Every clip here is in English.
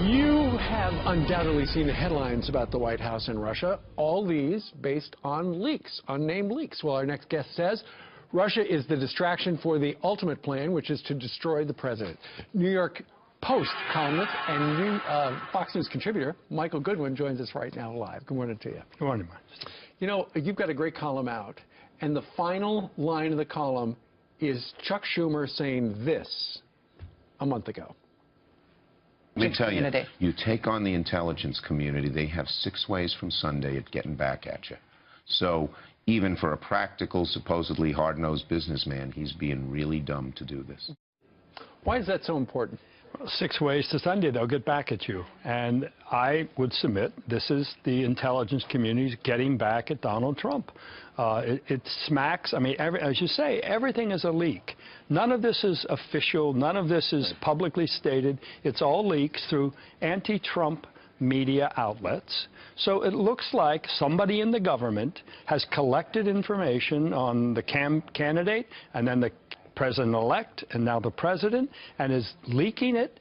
You have undoubtedly seen the headlines about the White House and Russia, all these based on leaks, unnamed leaks. Well, our next guest says Russia is the distraction for the ultimate plan, which is to destroy the president. New York Post columnist and Fox News contributor Michael Goodwin joins us right now live. Good morning to you. Good morning, Mike. You know, you've got a great column out, and the final line of the column is Chuck Schumer saying this a month ago. Let me tell you, you take on the intelligence community, they have 6 ways from Sunday at getting back at you. So even for a practical, supposedly hard-nosed businessman, he's being really dumb to do this. Why is that so important? Well, 6 ways to Sunday, they'll get back at you. And I would submit this is the intelligence community's getting back at Donald Trump. It smacks, I mean, as you say, everything is a leak. None of this is official. None of this is publicly stated. It's all leaks through anti-Trump media outlets. So it looks like somebody in the government has collected information on the candidate and then the president-elect and now the president, and is leaking it.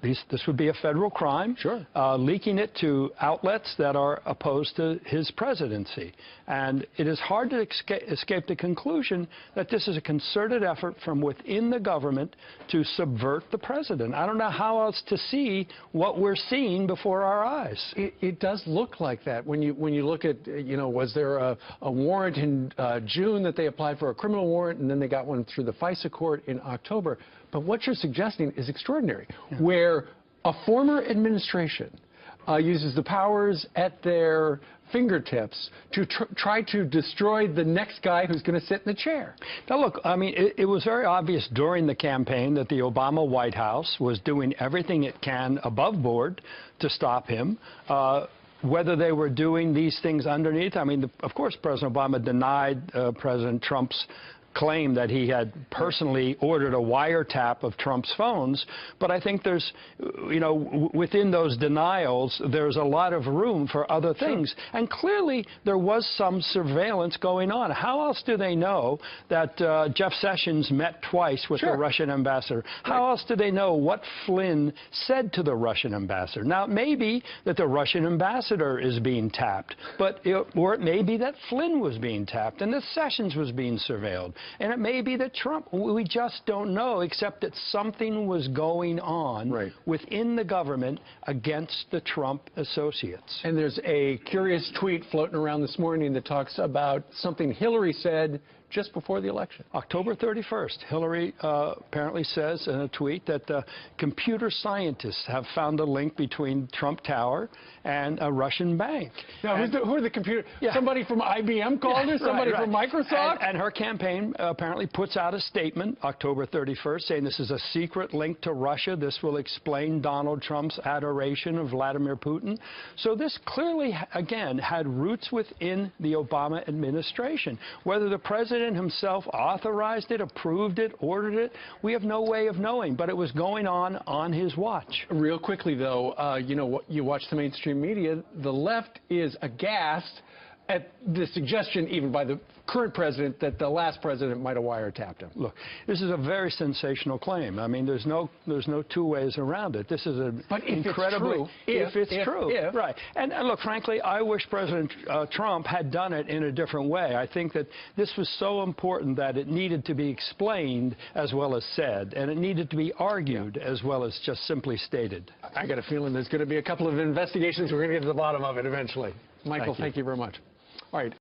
This would be a federal crime. Sure. Leaking it to outlets that are opposed to his presidency. And it is hard to escape the conclusion that this is a concerted effort from within the government to subvert the president. I don't know how else to see what we're seeing before our eyes. It does look like that when you look at, you know, was there a warrant in June that they applied for, a criminal warrant, and then they got one through the FISA court in October. But what you're suggesting is extraordinary, where a former administration uses the powers at their fingertips to try to destroy the next guy who's going to sit in the chair. Now, look, I mean, it was very obvious during the campaign that the Obama White House was doing everything it can above board to stop him. Whether they were doing these things underneath, I mean, of course, President Obama denied President Trump's claim that he had personally ordered a wiretap of Trump's phones, but I think there's, you know, within those denials, there's a lot of room for other things. Sure. And clearly there was some surveillance going on. How else do they know that Jeff Sessions met twice with the Russian ambassador? How else do they know what Flynn said to the Russian ambassador? Now, it may be that the Russian ambassador is being tapped, or it may be that Flynn was being tapped and that Sessions was being surveilled. And it may be that Trump, we just don't know, except that something was going on within the government against the Trump associates. And there's a curious tweet floating around this morning that talks about something Hillary said just before the election. October 31st, Hillary apparently says in a tweet that computer scientists have found a link between Trump Tower and a Russian bank. Now, who are the computer? Somebody from IBM called her? Somebody from Microsoft? And her campaign apparently puts out a statement October 31st saying this is a secret link to Russia. This will explain Donald Trump's adoration of Vladimir Putin. So this clearly, again, had roots within the Obama administration. Whether the president himself authorized it, approved it, ordered it, we have no way of knowing, but it was going on his watch. Real quickly, though, you know, you watch the mainstream media, the left is aghast at the suggestion, even by the current president, that the last president might have wiretapped him. Look, this is a very sensational claim. I mean, there's no 2 ways around it. This is an incredibly, if it's true, right. And look, frankly, I wish President Trump had done it in a different way. I think that this was so important that it needed to be explained as well as said, and it needed to be argued as well as just simply stated. I got a feeling there's going to be a couple of investigations. We're going to get to the bottom of it eventually. Michael, thank you very much. All right.